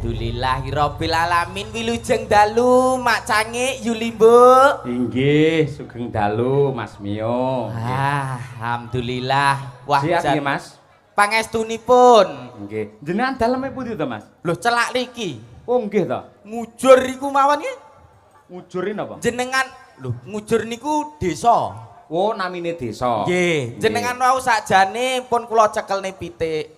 Alhamdulillahirabbil alamin wilujeng dalu Mak Cangik Yuli Mbok. Inggih, sugeng dalu Mas Mio. Alhamdulillah. Wah, siap nggih Mas. Pangestunipun. Nggih. Jenengan daleme pundi to Mas? Lho celak niki. Oh nggih to. Ngujur iku mawon nggih. Ngujurin apa? Jenengan lho ngujur niku desa. Oh namine desa. Nggih, jenengan wau sakjane pun kula cekelne pitik.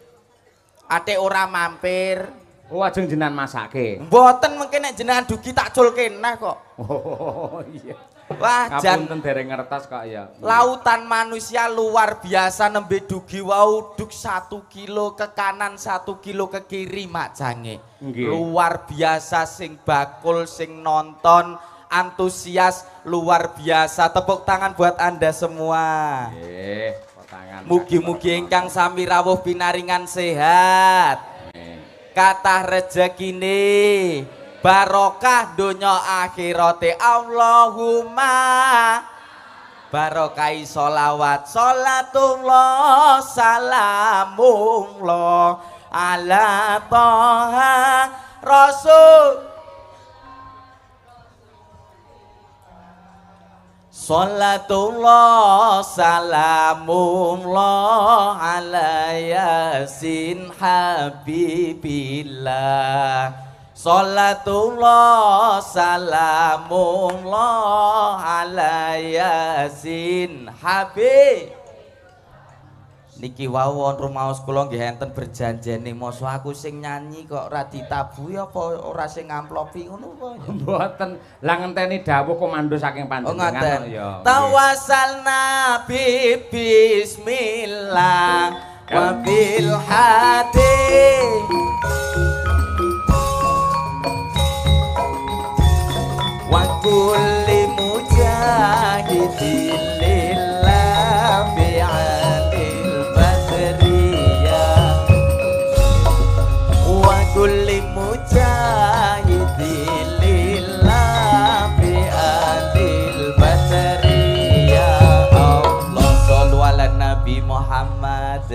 Ate ora mampir. Oh ajeng jenengan masake. Mboten mengke nek jenengan dugi tak culke neh kok. Oh iya. Wah, jan Kapunten dereng ngertos kok ya. Lautan manusia luar biasa nembe dugi wau duk 1 kilo ke kanan 1 kilo ke kiri Mak Cangik. Luar biasa sing bakul sing nonton antusias luar biasa. Tepuk tangan buat Anda semua. Nggih, tangan. Mugi-mugi ingkang sami rawuh pinaringan sehat. Kathah rezekine barokah donya akhirate Allahumma barokai sholawat sholatullah salamullah ala toha rasul Salatullah salamullah ala yasin habibillah Salatullah salamullah ala yasin habib Niki wau rumaos kula nggih enten berjanjene mosok aku sing nyanyi kok ora ditabu ya apa ora sing ngamplopi ngono apa ya. Mboten. Lah ngenteni dawuh komando saking panjenengan ya. Tawassalna bi bismillah wa bil hadi wa kulli mujahidin lillah bi'alil badriyah wa kulli mujahidin lillah bi'alil badriyah Allah shollu ala Nabi Muhammad.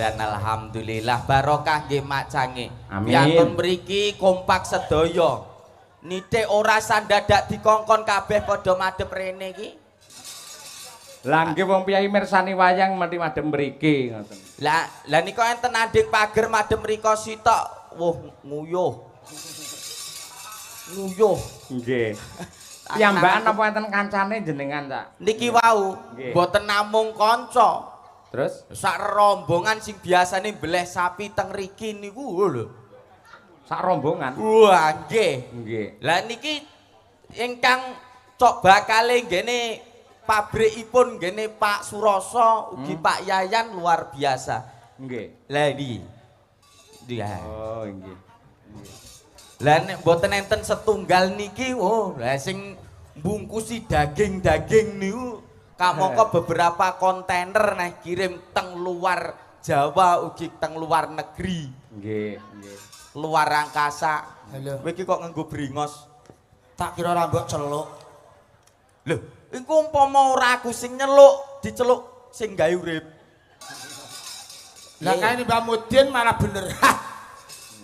Jan alhamdulillah barokah nggih Mak Cangik. Amin. Piantun mriki kompak sedaya. Nithik ora sandadak dikongkon kabeh padha madhep rene iki. Lah nggih wong piyai mirsani wayang mesti madhep mriki ngoten. Lah nika enten andhing pager madhep mriko sitok. Woh nguyuh. Nguyuh. Nggih. Piyambakan apa enten kancane jenengan tak? Niki wau mboten namung kanca. Terus sak rombongan sing biasane mbleh sapi teng riki niku lho. Sak rombongan. Wah, nggih. Nggih. Lah niki ingkang cok bakale nggene pabrikipun nggene Pak Suroso ugi Pak Yayan luar biasa. Nggih. Lah iki. Dia. Oh, nggih. Lah nek mboten enten setunggal niki, oh, lah sing mbungkusi daging-daging niku kamangka beberapa kontainer nah kirim teng luar Jawa ugi teng luar negeri. Nggih, nggih. Luar angkasa. Halo. Kowe iki kok nganggo bringos? Tak kira ora mbok celuk. Lho, iku umpama ora aku sing nyeluk, diceluk sing gawe urip. Lah kae Mbak Mudin malah bener.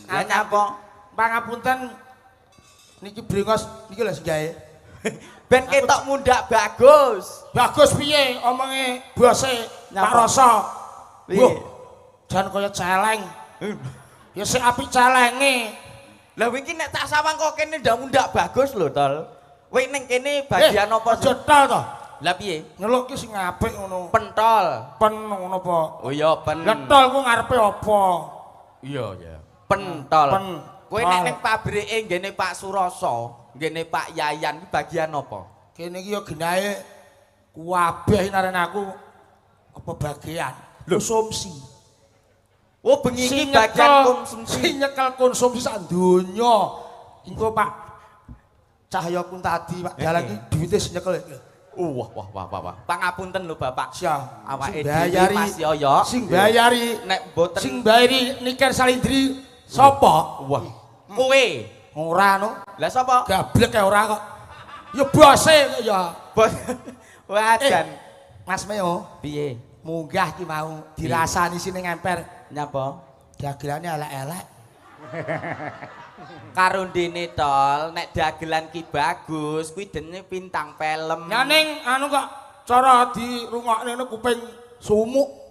Lah nyapa? Pangapunten niki bringos niki lho sing gawe. Ben ketok mundak bagus. Bagus piye omonge bose Pak Roso? Wah, jan kaya celeng. Ya sing apik celenge. Lah wingi nek tak sawang kok kene ndak mundak bagus lho, Tol. Kowe ning kene bagian apa sih? Aja tol to. Lah piye? Nyeluk ki sing apik ngono. Pentol. Pen ngono apa? Oh iya pen. Lah tol ku ngarepe apa? Iya ya. Pentol. Pen. Kowe nek ning pabrike nggene Pak Suroso, nggene Pak Yayan iki bagian apa? Kene iki ya genahe kabeh naren aku apa bagian konsumsi. Oh bengi iki bagian konsumsi. Sing nyekel konsumsi sak donya. Engko Pak Cahyaku tadi Pak Dalan iki duwite sing nyekel. Wah. Pangapunten lho Bapak. Sia. Awake dhewe Mas Yoyo. Sing bayari nek mboten sing bayari Niken Salindri sapa? Wah. Kowe. Ora no. Lah sapa? Gablek kae ora kok. Ya bose kok ya. Bos. Wajan. Mas Meo, Piye? munggah ki mau dirasani sini ngemper. Nyapa? Dagelane elek-elek. Karo ndene tol nek dagelan ki bagus kuwi dene bintang film. Ya ning anu kok cara dirungokne kuping sumuk.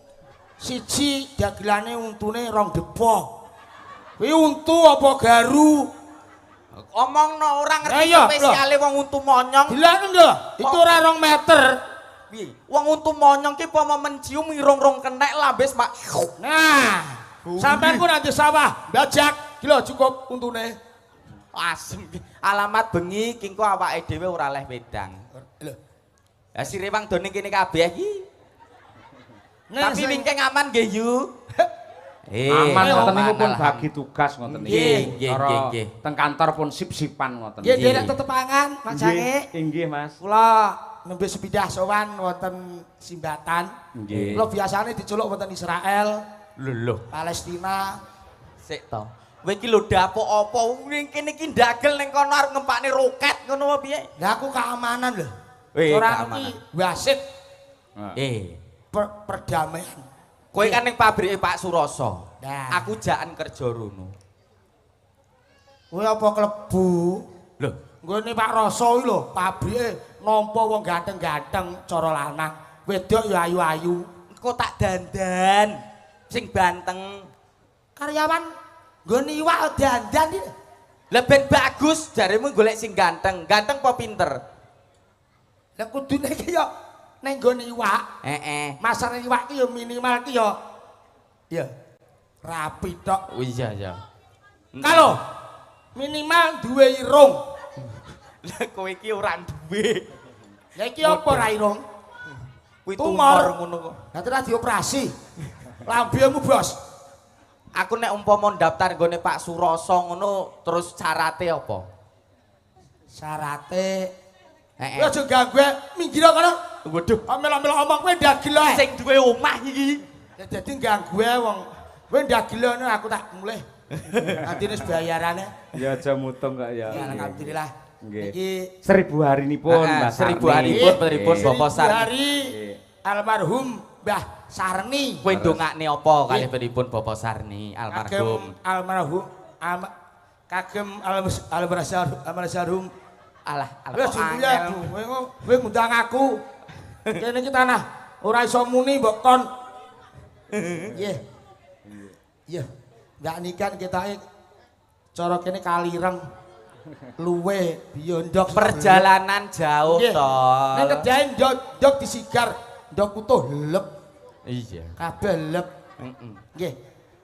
Siji dagelane untune rong depo. Kuwi untu apa garu? Omongno ora ngerti Iya, spesiale wong untu monyong. Dilane lho, itu ora 2 meter. Piye? Wong untu monyong ki pomo mencium irung-rung kenek lambes mak. Nah, sampean ku nanti sawah bajak, ki lho cukup untune. Asem. Alamat bengi kingko awake dhewe ora leh wedang. Lho. Ya sire wang done kene kabeh iki. Tapi wingking aman nggih yu. Aman ngoten niku pun bagi tugas ngoten niku. Nggih. Teng kantor pun sip-sipan ngoten. Nggih, nggih tetep pangan, Mas Jange. Nggih, Mas. Kula nembe sepindah sowan wonten Simbatan. Nggih. Kula biasane diculuk wonten Israel, Lho, Palestina. sik to. Kowe iki lho dapuk apa? Ning kene iki ndagel ning kono arep ngempakne roket ngono apa piye? Lah aku keamanan lho. Ora iki wasit Eh, perdamaian. kowe kan ning pabrike Pak Suroso. Nah. Aku jakan kerja rono. Kowe apa klebu? Lho, Nggone Pak Roso iki lho, pabrike nampa wong ganteng-ganteng cara lanang. Wedok ya ayu-ayu. engko tak dandan sing banteng. Karyawan nggone iwak dandan iki. Lah ben bagus jaremu golek sing ganteng. Ganteng apa pinter? Lah kudune iki ya ning nggone iwak. Masane iwak ki ya minimal ki ya rapi tok. Oh iya ya. Kalau minimal duwe irung. Lah kowe iki ora duwe. Lah iki apa ra irung? Kuwi Tumor. tumor ngono kok. Lah terus dioperasi. Lambemu, Bos. Aku nek umpama daftar nggone Pak Suroso ngono terus syarate apa? Syarate kowe aja ganggu minggir kono. Waduh, Amel-amel omong kowe ndagel ae. sing duwe omah iki. Ya dadi ganggu wong. Kowe ndagel ngono aku tak mulih. Nanti wis bayarane. Ya aja mutung kok ya. Ya alhamdulillah. Nggih. Iki 1000 harinipun, Mbak 1000 Sarni. harinipun pripun Bapak Sarni? hari almarhum Mbah Sarni. Kowe ndongakne apa kalih pripun Bapak Sarni almarhum? Kagem almarhum. Alah, Wis ya kowe ngundang aku. Kene iki tanah ora iso muni mbok kon. Nggih. Iya. Ndak nikan ketake cara kene kalireng. Luwe biyondok Perjalanan jauh to. Nek kedae ndok disigar, ndok utuh lep. Iya. Kabeh lep. Heeh. Nggih.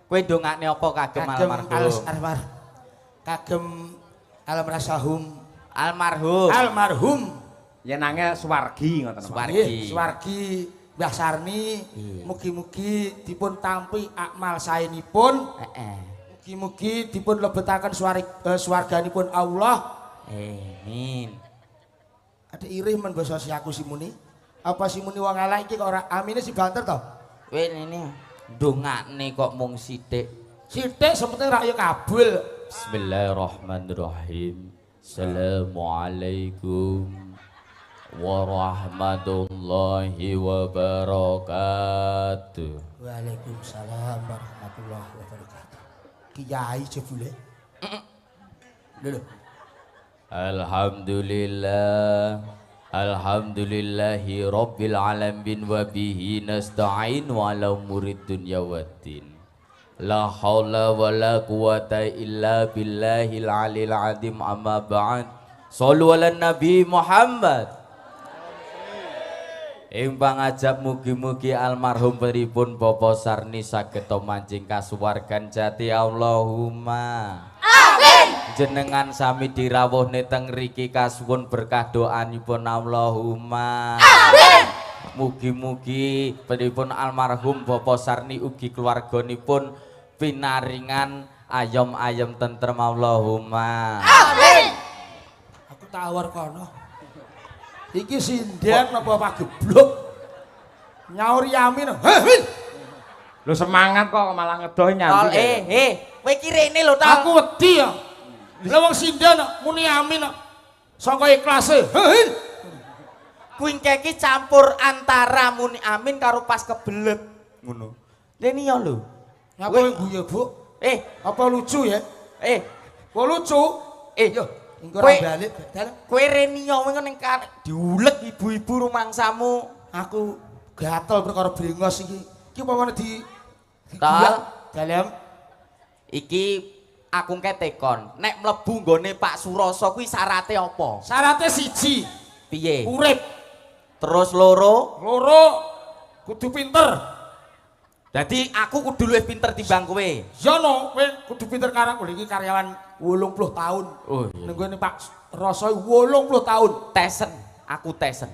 Kowe ndongakne apa kagem almarhum? Kagem almarhum. Almarhum. Yenange suwargi ngoten. Mas. Suwargi. Nggih, suwargi Mbah Sarni. Iya. Mugi-mugi dipun tampi akmal saenipun. Heeh. Mugi-mugi dipun lebetaken swarganipun Allah. Amin. Ada irih men basa si aku si muni. Apa si muni wong elek iki kok ora amine si banter to? Kowe ini ndongakne kok mung sithik. Sithik sepenting rak ya kabul. Bismillahirrahmanirrahim. Assalamualaikum warahmatullahi wabarakatuh. Waalaikumsalam warahmatullahi wabarakatuh. Kiai jebule. Lho. Alhamdulillah. Alhamdulillahi rabbil alamin wa bihi nasta'in wa ala umurid dunya waddin. La haula wa la quwata illa billahil alil azim amma ba'd. Shallu ala nabi Muhammad. Ing pangajab mugi-mugi almarhum pripun Bapak Sarni saged mancing kasuwargan jati Allahumma. Amin. Jenengan sami dirawuhne teng riki kasuwun berkah doanipun Allahumma. Amin. Mugi-mugi pripun almarhum Bapak Sarni ugi keluarganipun pinaringan ayom-ayom tentrem Allahumma. Amin. Aku tawar kono. Iki sinden apa Pak Geblok? Nyaur yamin. Heh. Lho semangat kok malah ngedoh nyambi. Kowe iki rene lho ta. Aku wedi ya. Lah wong sinden muni amin kok. Saka ikhlase. Heh. Kuwi iki campur antara muni amin karo pas kebelet ngono. Rene ya lho. Ngapa guyu, Bu? Apa lucu ya? Kok lucu? Yo, engko ora balik badal. Kowe renio wingi ning diulek ibu-ibu rumangsamu. Aku gatel perkara brengos iki. Iki apa meneh di dalem iki aku ketekon. Nek mlebu nggone Pak Suroso kuwi syarate apa? Syarate siji. Piye? Urip. Terus loro? Loro kudu pinter. Jadi aku kudu luwih pinter timbang kowe. Ya no, kowe kudu pinter karang kowe iki karyawan 80 tahun. Oh iya. Ning gone Pak Roso 80 tahun. Tesen, aku tesen.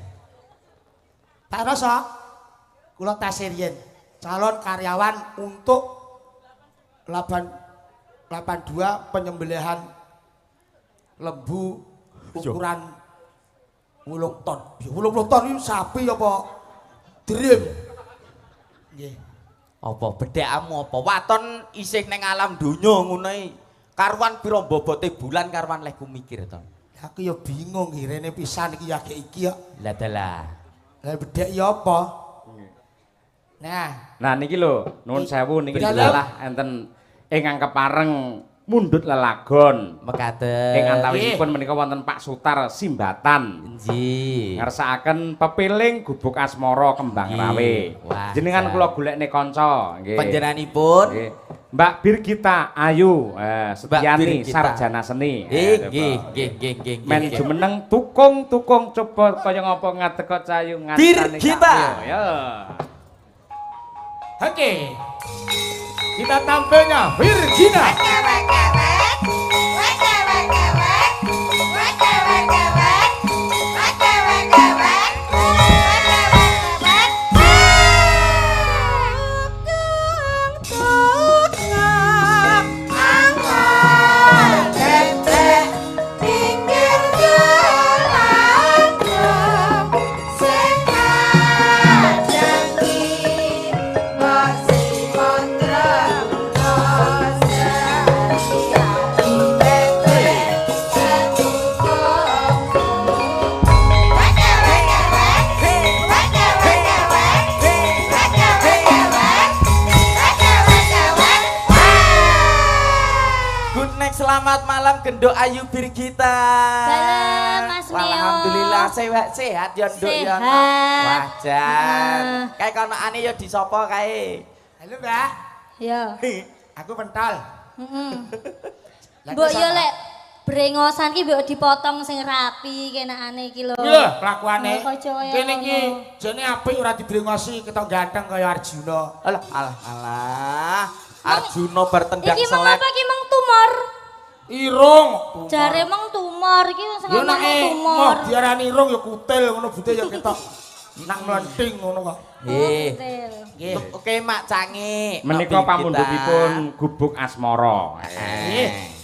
Pak Roso, kula tes riyen. Calon karyawan untuk 82 penyembelihan lembu ukuran 8 ton. 80 ton iki sapi apa dream? Nggih. Apa bedhekamu apa? Waton isih ning alam donya ngono iki. Karuan pira bobote bulan karuan leh ku mikir to. Aku ya bingung iki rene pisan iki ya iki ya. Lah dalah. Lah bedhek ya apa? Nah niki lho, nuwun sewu niki Dalam. dalah enten ingkang kepareng mundhut lelagon. Mekaten. Ing antawisipun menika wonten Pak Sutar Simbatan. Nggih. Ngersakaken pepiling gubuk asmara kembang rawe. Wah, Jenengan jan. kula golekne kanca, nggih. Panjenenganipun Nggih. Mbak Birgita Ayu, Setiani Birgita. sarjana seni. Nggih. Men jumeneng tukung-tukung coba kaya ngapa ngadeka cayu ngatane. Birgita. Ya. Oke. Kita tampilnya Virgina. Selamat malam Gendok Ayu Birgita. Dalam Mas Mio. Alhamdulillah sehat ya Nduk ya. Sehat. Wajan. Kayak kono ane ya disopo kae. Halo, Mbak. Ya. Aku pentol. Mbok yo lek brengosan ki mbok dipotong sing rapi kenakane iki lho. Iya, kelakuane. Aja kaya Kene iki ngono. jane apik ora dibrengosi ketok ganteng kaya Arjuna. Alah. Arjuna bertendang Iki mang selek. apa iki mang tumor? Irung. Jare mang tumor iki sing Yo ngomong nek tumor. mau diarani irung ya kutil ngono bute ya ketok. Nak mlenting ngono kok. Nggih. Nggih. Oke Mak Cangi. Menika pamundhutipun gubuk asmara. Nggih.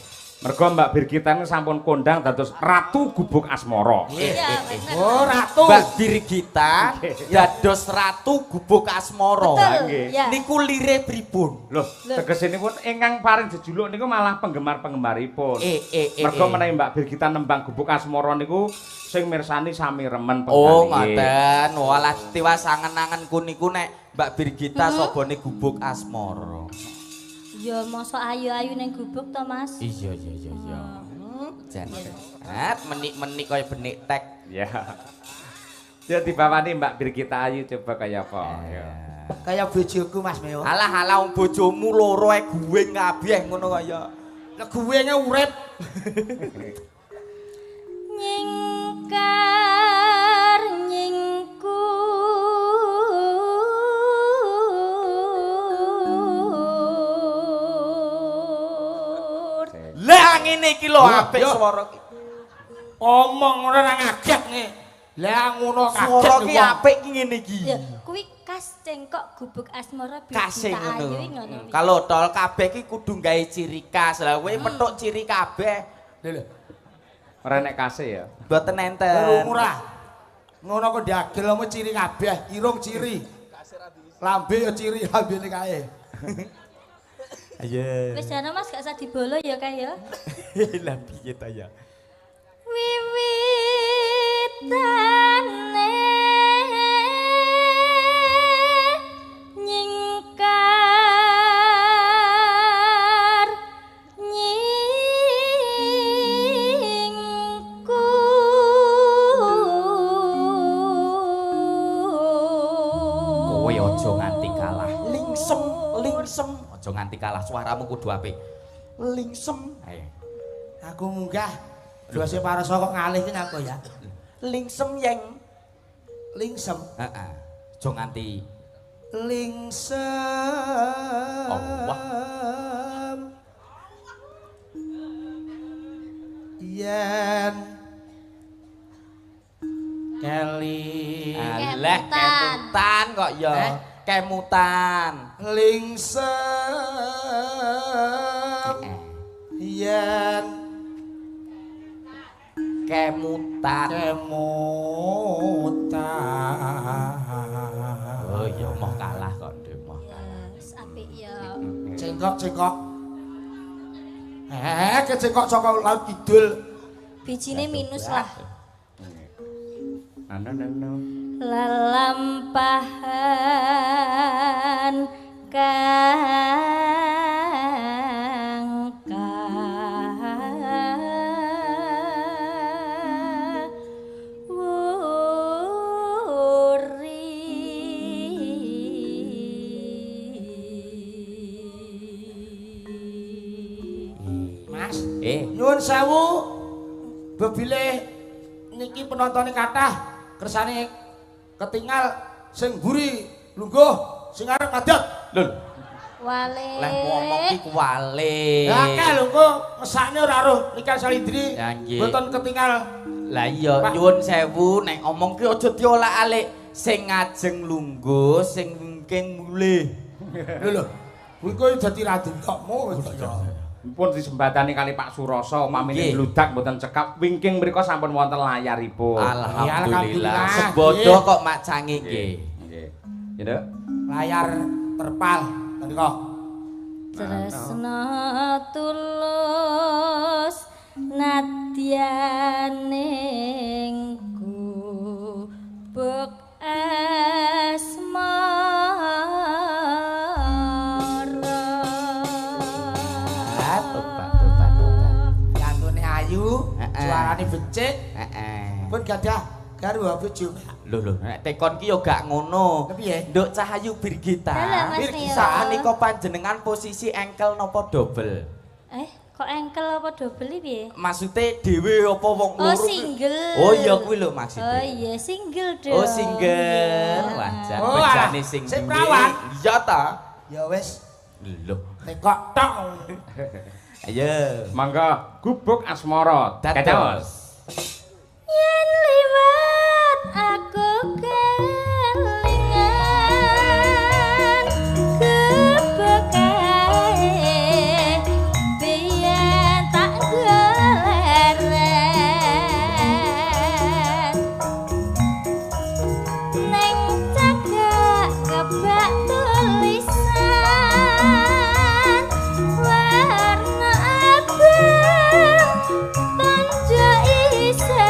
Mergo Mbak Birgita ini sampun kondang dados Ratu Gubuk Asmara. Iya, bener. Oh, Ratu. Mbak Birgita dados Ratu Gubuk Asmara. Betul. Ya. Niku lire pripun? Loh, tegesinipun ingkang paring jejuluk niku malah penggemar-penggemaripun. Mergo menawi Mbak Birgita nembang Gubuk Asmara niku sing mirsani sami remen Oh, penggalih. ngoten. Walah tiwas angen-angenku niku nek Mbak Birgita sobone Gubuk Asmara. Ya mosok ayu-ayu ning gubuk to, Mas. Iya. Jan. Menik-menik kaya benik tek. Ya. Ya dibawani Mbak Birgita Ayu coba kaya apa. Ya. Kayak bojoku Mas Meo. Alah wong bojomu loro ae guwing kabeh ngono kaya. Lah guwenge urip. Nyingkar nyingku Lah ngene iki lho apik swara ki. Omong ora ngaget nih. Lah ngono Swara kaget ki apik ki ngene iki. ya kuwi kas cengkok gubuk asmara Kasih Birgita Ayu ngono. ngono. Kalau tol kabeh ki kudu gawe ciri khas. Lah kowe petuk ciri kabeh Lho. Ora nek kasih ya. mboten enten. Irung ora. Ngono kok diagel omo ciri kabeh, irung ciri. Lambe ya ciri lambene kae. Ayo. Wis jane Mas gak usah dibolo ya kae ya. Lah piye ta ya? Wiwitane nyingkar Aja nganti kalah. Lingsem, lingsem. Aja nganti kalah, suaramu kudu apik. Lingsem. Ayo. Aku munggah. Dose paraso kok ngalih ki aku ya. Lingsem yeng. Lingsem. Heeh. Aja nganti lingsem. Allah. Yen Keli Alah kemutan kok ya. Kemutan. Lingsem yen kemutan. Oh ya mau kalah kok Nduk, mau kalah. Wis apik ya. Cengkok. Kecengkok saka laut kidul. Bijine minus lah. Ano. Lelampahan kang Mas, nyuwun sewu bebile niki penontone kathah kersane ketinggal sing mburi lungguh sing arep ngadeg. Lho, Wale. Lah ngomong ki kuwale. Ya akeh lho kok mesakne ora roh nikah salindri. Ya nggih. Mboten ketinggal. Lah iya nyuwun sewu nek ngomong ki aja diolak-alik. Sing ngajeng lungguh, sing wingking mulih. Lho. Kuwi kok dadi raden kokmu wis ya. pun disembadani kali Pak Suroso mamine bludak mboten cekap wingking mriku sampun wonten layaripun. Alhamdulillah. Sebodo kok Mak Cangi nggih. Nggih. Ya, Layar terpal menika. Tresna tulus nadyaning gubuk suarane becik. Pun gadah garwa bojo. Lho nek tekon ki yo gak ngono. Kepiye? Nduk Cahayu Birgita. Birgita sanika panjenengan posisi engkel napa double? Kok engkel apa double iki piye? Maksude dhewe apa wong loro? Oh single. Oh iya kuwi lho maksudnya. Oh iya single dong. Oh single. Wajar bejane sing sing prawan. Iya ta? Ya wis. Lho. Tekok tok. Ayo, mangga gubuk asmara dados. Yen liwat aku kelingan gubuk ae biyen tak goleren ning cagak kebak tulisan warna abang tanja isih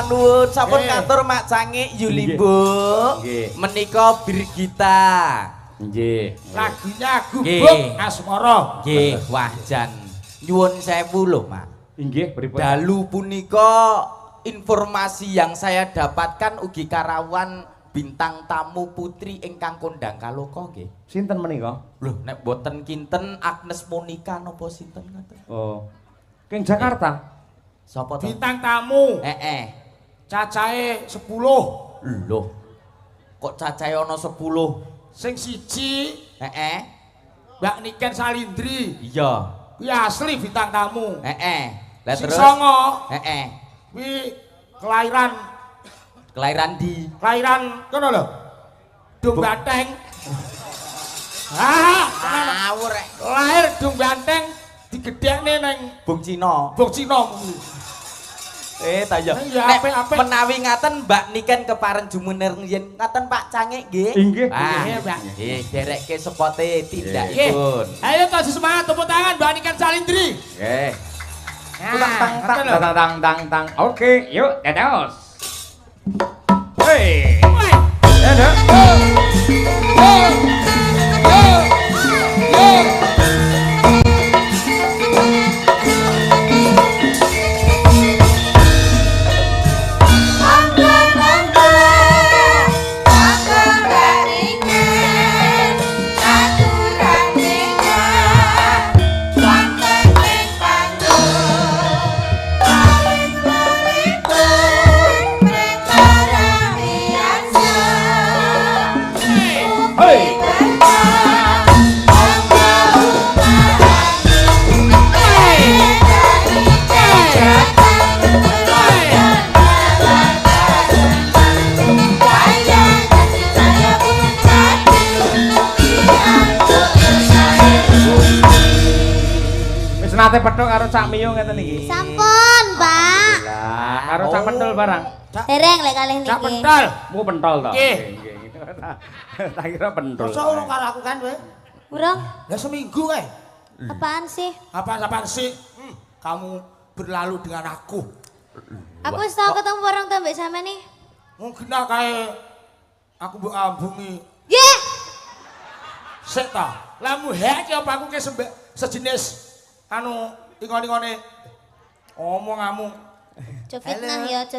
kula nuwun sampun katur Mak Cangik Yulimbo. Menika Birgita. Nggih. Lagunya Gubuk Asmara. Nggih, wajan. Nyuwun sewu lho, Mak. Inggih, pripun? Dalu punika informasi yang saya dapatkan ugi karawan bintang tamu putri ingkang kondang kaloka nggih. Sinten menika? Lho, nek boten kinten Agnes Monica napa sinten ngoten? Oh. King Jakarta. Sapa to? Bintang tamu. Cacahe 10. Lho. Kok cacahe ana 10? Sing siji Mbak Niken Salindri. Iya. Kuwi asli bintang tamu. Lah Sing terus? songo. Kuwi kelahiran kono lho. Dung Banteng. Ngawur rek. Lahir Dung Banteng digedhekne ning Bung Cina. Bung Cina. Ta ya. Iya, Nek apik-apik. menawi ngaten Mbak Niken kepareng jumeneng yen ngaten Pak Cangik nggih. Inggih. Mbak. Nggih, derekke sepote tindakipun. Ayo kasih semangat tepuk tangan Mbak Niken Salindri. Nggih. Tang. Oke, yuk, dados. Hei. Dados. Nate petuk karo Cak Miyo ngeten iki. Sampun, Pak. Lah, karo Cak Pentul barang. Dereng lek kalih niki. Cak Pentul. Mu pentol to. Nggih. Tak kira pentul. Masa urung karo aku kan kowe? Urung? Lah seminggu kae. Apaan sih? Apaan sih? Kamu berlalu dengan aku. Aku wis tau ketemu bareng to mbek sampean nih. Mungkin kae aku mbok ambungi. Nggih. Sik ta. Lah muhek ki apa aku ke sejenis anu ingone omonganmu. Coba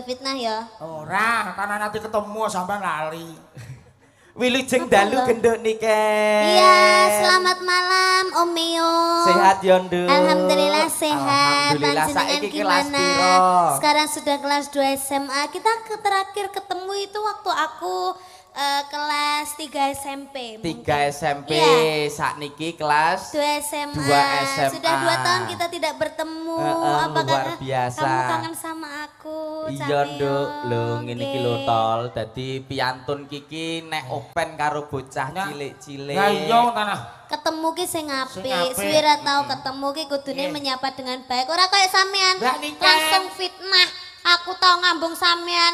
fitnah ya. Ora, karena nanti ketemu sampean lali. Wilujeng dalu genduk Niken. Iya, selamat malam Om Mio. Sehat ya, Nduk? Alhamdulillah sehat. Alhamdulillah, Panjenengan saiki kelas gimana? piro? Sekarang sudah kelas 2 SMA. Kita terakhir ketemu itu waktu aku kelas 3 SMP. 3 SMP, Iya. sakniki kelas 2 SMA. 2 SMA. Sudah 2 tahun kita tidak bertemu. luar biasa. Kamu kangen sama aku? Iya, Cak Nduk. Mio? Lho, ngene iki Oke. lho tol. Dadi piantun kiki nek open karo bocah cilik-cilik. Lah iya tanah. Ketemu ki sing Sing apik. apik. Suwira tau ketemu ki kudune menyapa dengan baik. Ora kaya sampean. Mbak Niken. Langsung fitnah. Aku tau ngambung sampean.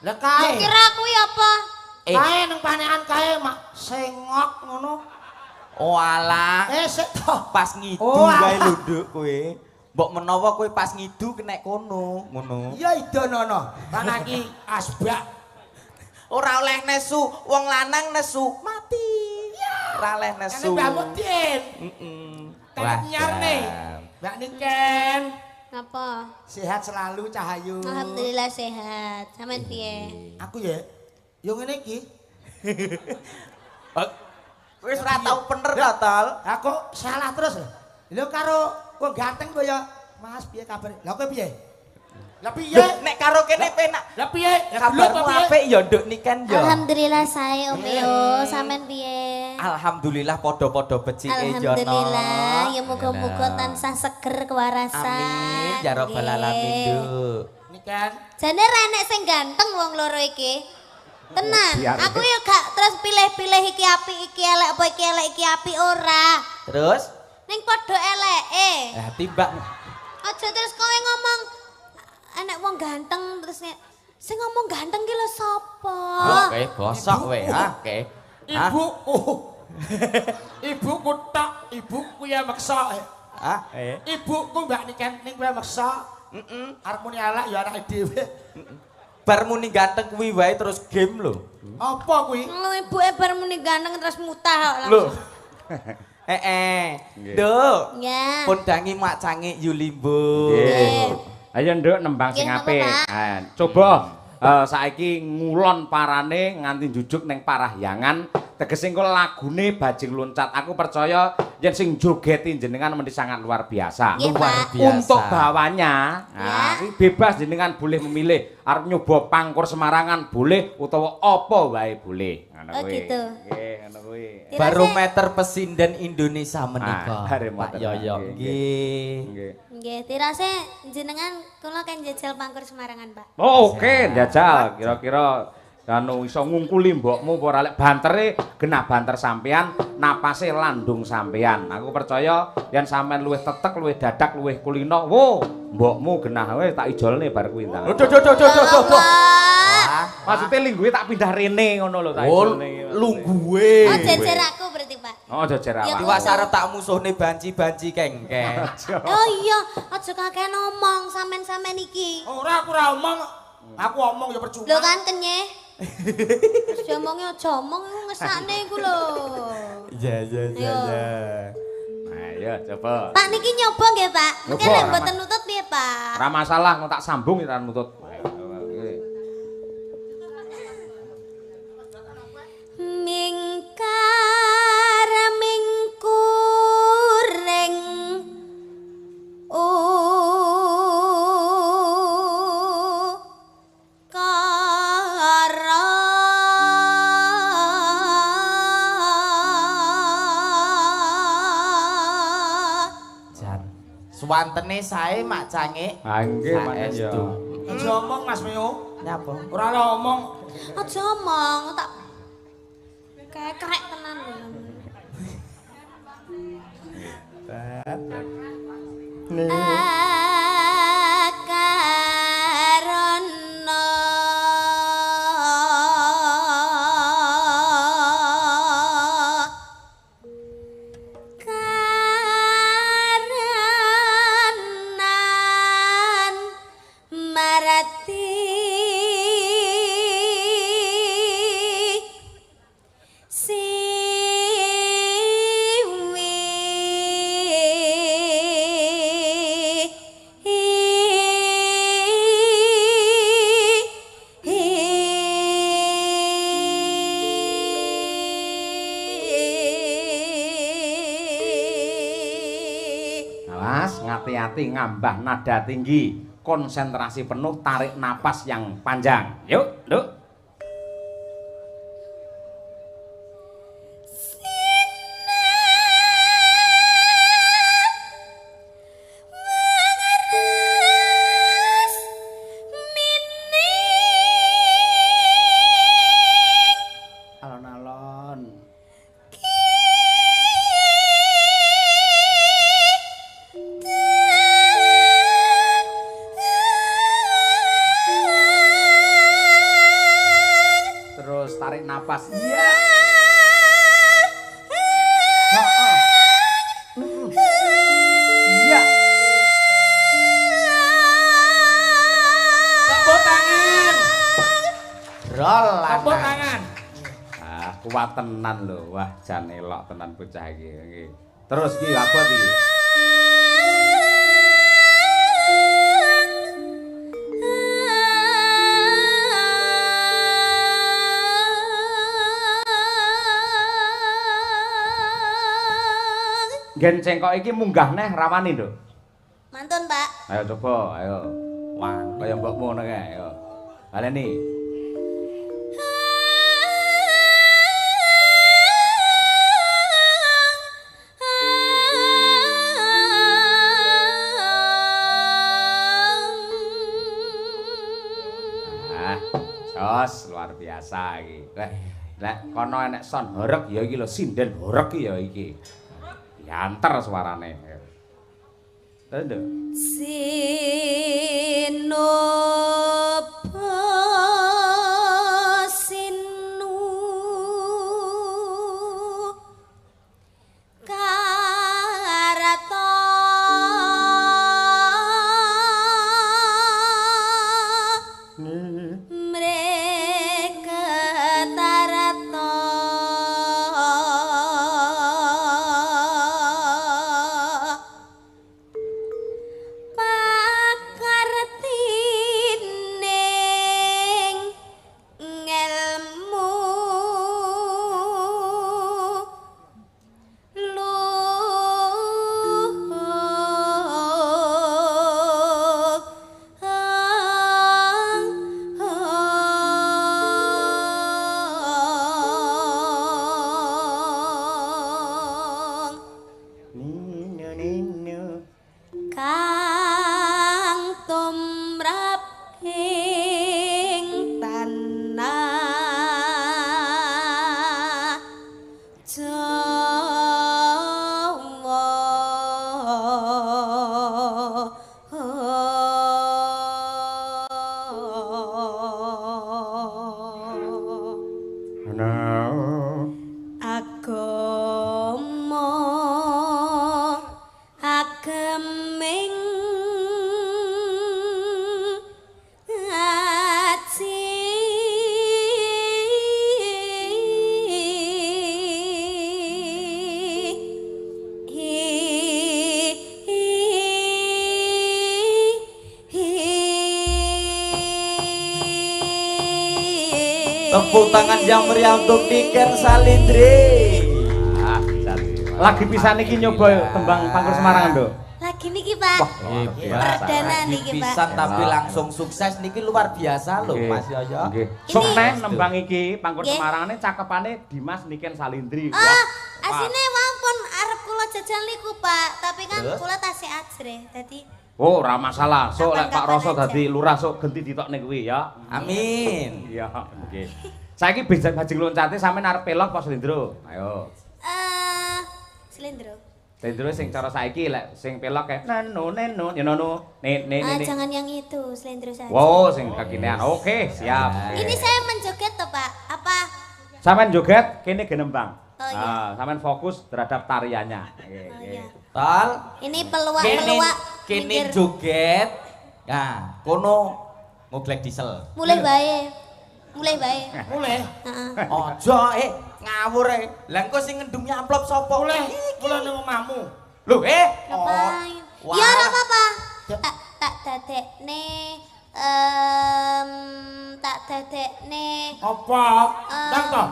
Lah Mbok kae. kira aku ya apa? Kae nang panekan kae mak sengok ngono. Oh alah, Sik to. pas ngidu Oh, wae alah. lho Nduk kowe. Mbok menawa kowe pas ngidu kenek kono, ngono. Iya idonono. Tanah iki asbak. Ora oleh nesu, wong lanang nesu mati. Ora oleh nesu. Enek Mbak Mudin. Kan nyarne. Mbak Niken. Apa? Sehat selalu Cahayu. Alhamdulillah sehat. Sampean piye? Aku ya. Yo ngene iki. Wis ora tau bener ta, Tol? Aku salah terus. Lho karo wong ganteng kaya Mas piye kabar? Lah kowe piye? Lah piye? Nek karo kene penak. Lah piye? Kabarmu apik ya, Nduk Niken ya. Alhamdulillah saya Om Yo. Sampean piye? Alhamdulillah padha-padha becike ya. Alhamdulillah. Ya muga-muga tansah seger kewarasan. Amin ya rabbal Nggih. alamin, Nduk. Niken. Jane renek sing ganteng wong loro iki. Tenan, biar. aku yo gak terus pilih-pilih iki apik, iki elek apa iki elek iki apik ora. Terus? Ning padha eleke. Lah timbang Aja terus kowe ngomong enek wong ganteng terus sing ngomong ganteng ki lho sapa? oke, gosok kowe, ha, oke. Ibuku. Ibuku tok, ibuku ya maksa. Hah? Ibuku Mbak Niken ning kowe maksa. Arep muni elek ya anake dhewe. bar muni ganteng kuwi wae terus game lho. Apa kuwi? Ibuke bar muni ganteng terus mutah Lho. langsung. Nduk. Ya. Pun dangi mak cangik Yulimbo. Nggih. Ayo nduk nembang sing Nggih, apik. ngono, Pak. Coba saiki ngulon parane nganti jujuk ning parahyangan. Tegese engko lagune Bajing Loncat. Aku percaya yen sing jogeti jenengan mesti sangat luar biasa. Nggih, Pak. Untuk bawahnya, Ya. bebas jenengan boleh memilih arep nyoba pangkur Semarangan boleh utawa apa wae boleh. Ngono Oh, kuwi. gitu. Nggih, ngono kuwi. Barometer pesinden Indonesia menika. Barometer. Pak Yoyo. Nggih. Nggih. Nggih, tirase jenengan kula kan jajal pangkur Semarangan, Pak. Oh, oke, njajal. Kira-kira anu iso ngungkuli mbokmu apa ora lek bantere genah banter sampean, napase landung sampean. Aku percaya yen sampean luwih tetek, luwih dadak, luwih kulino, wo, mbokmu genah wae tak ijolne bar kuwi ta. Duh. Maksudnya lingguhe tak pindah rene ngono lho tak Oh, ijolne. lungguhe. Oh, jejer aku berarti, Pak. Oh, jejer Ya, awak. Iwak sarep tak musuhne banci-banci kengkeng. Oh iya, aja kakek ngomong sampean-sampean iki. Ora aku ora omong. Aku omong ya percuma. Lho kan kenyeh. Wis omongnya aja omong iku ngesakne iku lho. Iya. Ayo coba. Pak niki nyoba nggih, Pak. Mungkin Nyoba, nek Rama. mboten nutut piye, Pak? Ora masalah kok tak sambung ya nutut. Mingkar mingkuring kara Jan. Suwantene sae mak cangik. Ah nggih maneh ya. Saestu. Aja omong Mas Meo. Nyapa? Ora ana omong. aja omong tak kayak krek tenan lho. Akarana karanan marati Awas, ngati-hati ngambah nada tinggi, konsentrasi penuh, tarik napas yang panjang. Yuk, Nduk. Alon-alon. Terus tarik napas. Iya. Iya. Tepuk tangan. Rol Tepuk lanang. tangan. Ah, kuat tenan lho. Wah, jan elok tenan bocah iki. Nggih. Terus iki abot iki. Gen cengkok iki munggah neh rawani, Nduk. Mantun, Pak. Ayo coba, ayo. Wah, kaya mbokmu ngono kae, ayo. Baleni. Ah, jos luar biasa iki. Lek kono enek son horeg ya iki lho sinden horeg ya iki. Yanter suarane. Tende. Sinopo sinu karata Tepuk tangan yang meriah untuk Niken Salindri. Lagi pisan iki nyoba tembang Pangkur Semarang, Nduk. Lagi niki Pak. Perdana niki Pak. Pisan tapi langsung sukses niki luar biasa loh Mas Yoyo. Nggih. Sok neh nembang iki Pangkur Semarangane cakepane Dimas Niken Salindri. Asine wampun arep kula jajan liku Pak, tapi kan kula tasih ajrih. Dadi Oh, ora masalah. Sok lek Pak Kapan-kapan Roso aja. dadi lurah sok genti ditokne kuwi ya. Amin. Iya, nggih. Saiki bajing loncate sampean arep pelok apa Slendro? Ayo. Slendro. Slendro sing cara saiki lek sing pelok kae nano neno ya nono. Ne. Jangan yang itu, Slendro saja. Wow, sing kakinean. Oke, siap. Ini saya menjoget toh Pak. Apa? Sampean joget kene genembang. Oh, iya. Sampean fokus terhadap tariannya. Oh, iya. Tol. Ini peluak Kene joget. Nah, kono ngoglek diesel. mulai bae. Mulai. Mulai. Heeh. Ojo ngawur Lah engko sing ngendumi amplop sapa? Mulai ning omahmu. Lho Ngapain? Wah. Ya ora apa-apa. Tak dadekne tak dadekne Apa? Nang to?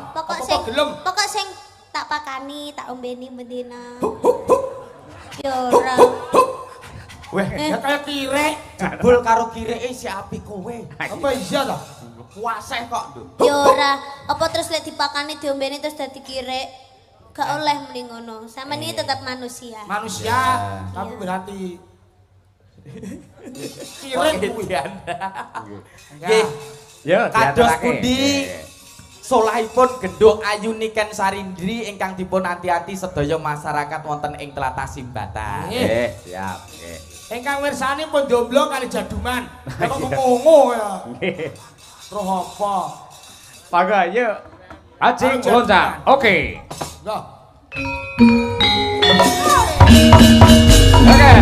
Pokok sing tak pakani, tak ombeni bendina. Ya ora. Weh, Ya kaya kirek. jebul karo kireke si apik kowe. Apa iya to? Puaseh kok, Nduk. Ya ora. Apa terus lek dipakani diombeni terus dadi kirek? Gak oleh mending ngono. Sampeyan ini tetap manusia. Manusia, tapi berarti kirek kuwi. Nggih, Yo, kados diaturake. pundi solahipun genduk Ayu Niken Salindri ingkang dipun anti-anti sedaya masyarakat wonten ing tlatah Simbatan. Nggih, siap. Nggih. Ingkang mirsani pun jomblo kali jaduman. Kok ngono ya. Nggih. Terus apa? Paga, yuk. Ajing loncat. Oke. Lah, Oke.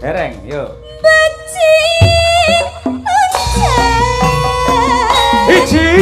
Hereng, yuk. Hiji,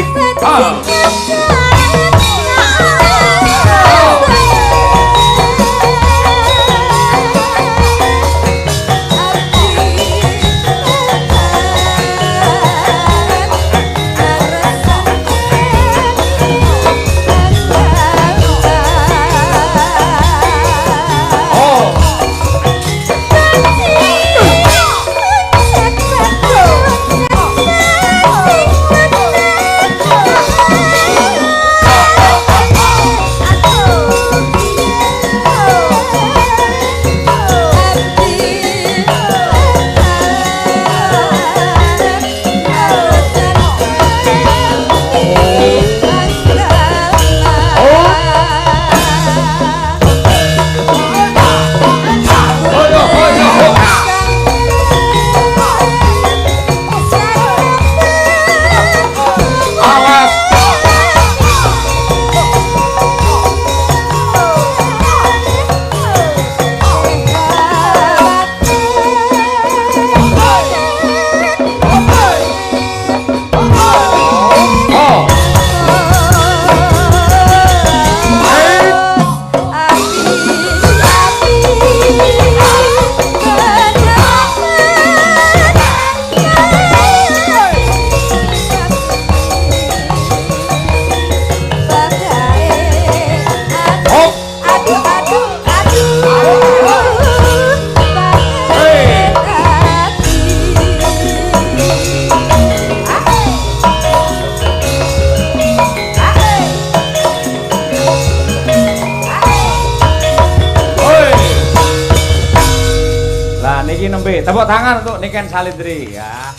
nembe tepuk tangan untuk Niken Salindri ya.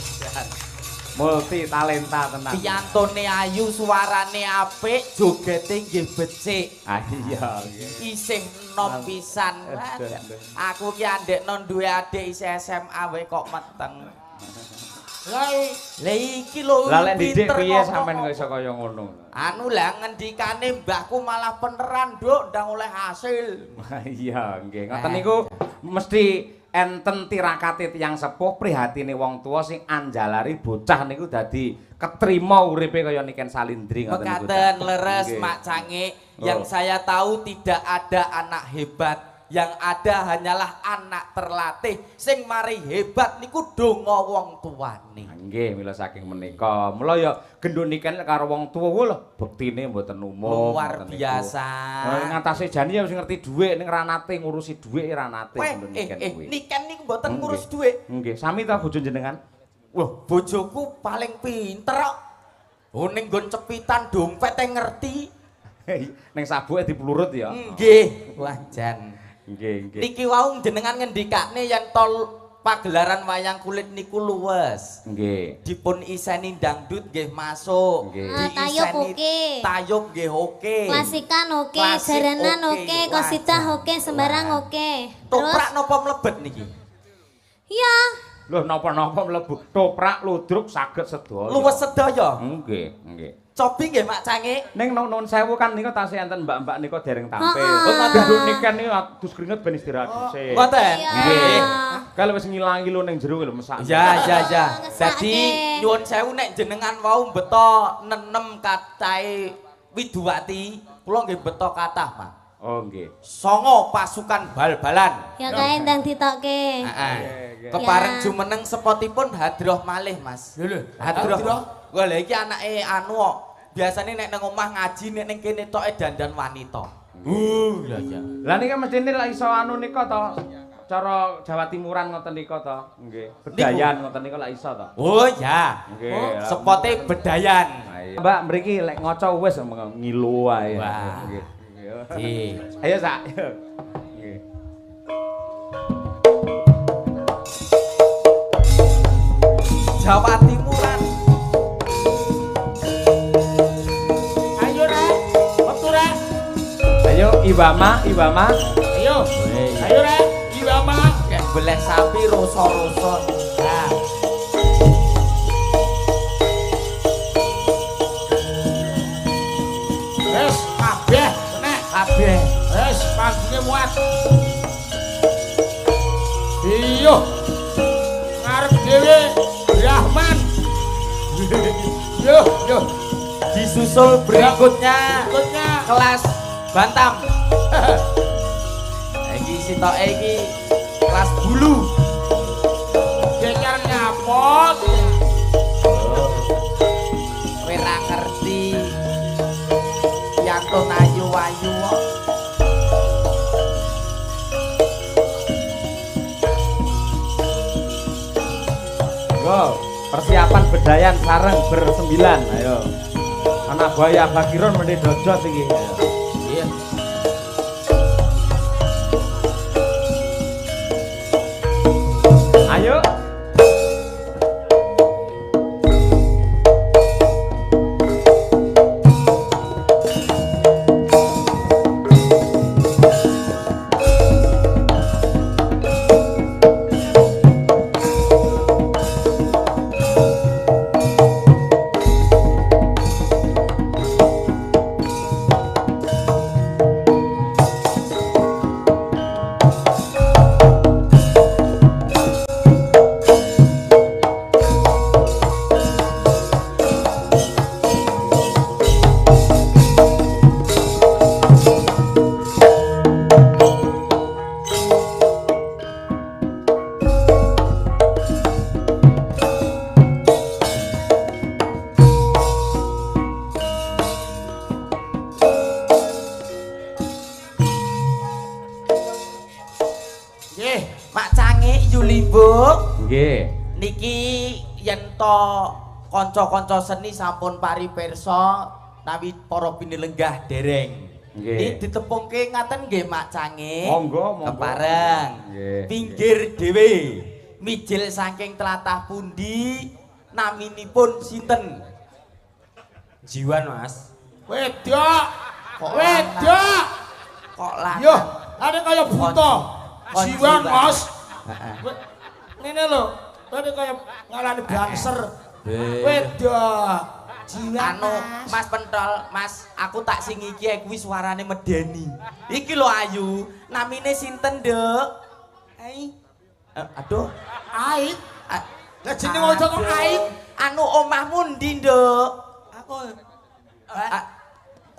Multi talenta tenan. Piyantone ayu, suarane apik, jogete nggih becik. Ah iya. Isih enom pisan. Aku ki andekno duwe adik isih SMA wae kok meteng. Lah iki lho. Lah lek didik piye sampean kok iso kaya ngono? Anu lah ngendikane mbahku malah beneran, Nduk, ndang oleh hasil. Iya, nggih. Ngoten niku mesti enten tirakate tiyang sepuh prihatine wong tuwa sing anjalari bocah niku dadi ketrima uripe kaya Niken Salindri ngoten niku. Mekaten leres Mak Cangik, yang saya tahu tidak ada anak hebat, yang ada hanyalah anak terlatih sing mari hebat niku donga wong tuane. Nggih, mila saking menika. Mula ya genduk Niken karo wong tuwa lho bektine mboten umum. Luar biasa. Ngatasi jane ya wis ngerti dhuwit ning ra nate ngurusi dhuwit ra nate genduk Niken kuwi. Niken niku mboten ngurus dhuwit. Nggih, sami ta bojo jenengan? Wah, bojoku paling pinter kok. Oh ning nggon cepitan dompete ngerti. Ning sabuke dipelurut ya. Nggih, wajan. Nggih, nggih. Niki wau jenengan ngendikane yen tol pagelaran wayang kulit niku luwes. Nggih. Dipun iseni dangdut nggih masuk. Nggih. Tayub oke. Tayub nggih oke. Klasikan oke, Klasik jaranan oke. oke, kosidah oke, sembarang oke. Toprak napa mlebet niki? Ya, Loh napa-napa mlebu. Toprak ludruk saged sedaya. Luwes sedaya. Nggih, nggih. Cobi nggih Mak Cangik. Ning nuwun sewu kan nika tasih enten mbak-mbak nika dereng tampil. Heeh. Genduk Niken niku adus keringet ben istirahat dhisik. Mboten. Nggih. Kalau wis ngilangi lho ning jero lho mesak. Ya. ngesake. Dadi nyuwun sewu nek jenengan wau beto nenem katahe Widuwati, kula nggih beto kathah, Pak. Oh nggih. 9 pasukan bal-balan. ya kae ndang ditokke. Heeh. Kepareng jumeneng sepotipun hadroh malih, Mas. Lho, Hadroh. Wah, lha iki anake anu kok. Biasane nek nang omah ngaji nek ning kene toke dandan wanita. Iya. Lah niki mestine lek iso anu nika to cara Jawa Timuran ngoten nika to. Nggih. Bedayan ngoten nika lak iso to. Oh ya. Nggih. Sepote bedayan. Mbak mriki lek ngaca wis ngilu wae. Wah. Nggih. Nggih. Ayo sak. Nggih. Jawa Timuran. Ayo rek, metu rek. Ayo Ibama. Ayo. Ayo rek, Ibama. Kayak beleh sapi roso-roso. Nah. Wes kabeh tenek. Kabeh. Wes panggunge muat. Iyo. Ngarep dhewe Rahman. Yo. Disusul berikutnya Berikutnya kelas bantam. Iki sitoke iki kelas bulu. geger nyapot. Kowe ra ngerti. Yanto ayu-ayu kok. Go. Persiapan bedayan sareng bersembilan. Ayo. Anak buaya Bagiron mendhe dojot iki. Iya. Ayo. Nggih. Mak Cange Yulimbo. Nggih. Niki yen to kanca-kanca seni sampun paripirsa nawi para pinilenggah dereng. Nggih. Iki ditepungke ngaten nggih Mak Cange. Monggo. Kepareng. Nggih. Pinggir dhewe. Mijil saking tlatah pundi? Naminipun sinten? Jiwan, Mas. Wedok. Kok Wedok. Kok lanang? Yo, ada kaya buta. Kon Jiwan, jiwan. Mas. Heeh. Ngene lho, ada kaya ngalani banser. Be- Wedok. Jiwan, Anu, Mas Pentol, Mas, aku tak sing iki ae kuwi suarane medeni. Iki lho Ayu, namine sinten, Nduk? Ai. Aduh. Ait. A- Lah jeneng ojo kok aduh. Ait. Anu omahmu ndi, Nduk? Aku.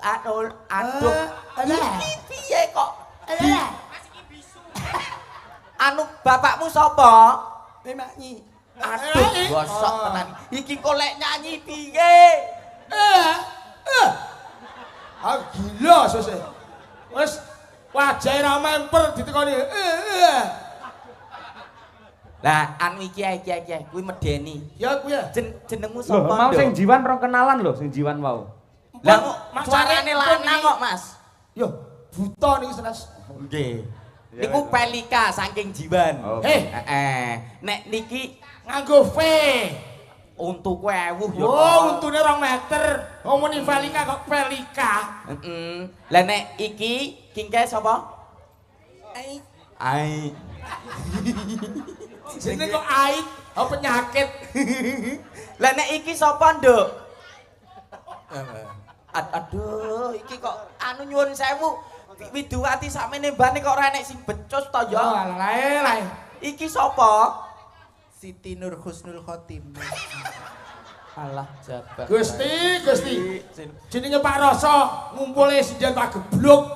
Aduh. Alah. Iki piye kok? Alah. Anu bapakmu sapa? Memang nyi. Aduh, gosok tenan. Iki kok lek nyanyi piye? Ah gila sese. Wis wajahe ra memper ditekoni. Lah, anu iki ae kuwi medeni. Ya kuwi ya. Jenengmu Loh, sapa? mau Nduk? sing jiwan rong kenalan lho, sing jiwan mau. Lah kok Mas suarane Cari, lanang pun kok, Mas. Yo, buta niki senes. Nggih. Niku pelika saking jiwan. Oh. Heeh. Nek niki Nganggo V. untuku 1000 ya. Oh, untune 2 meter. Ngomongin Velika kok Velika. Heeh. Lah nek iki kingke sapa? Ai. Jenenge kok ait, oh penyakit. Lah nek iki sapa, Nduk? Aduh, iki kok anu nyuwun sewu. Widuwati sakmene mbane kok ora enek sing becus to Ya, ya. lae. Iki sapa? Siti Nur Husnul Khotim. Alah jabat. Gusti. Jenenge Pak Rasa, ngumpule sinjen Pak Gebluk.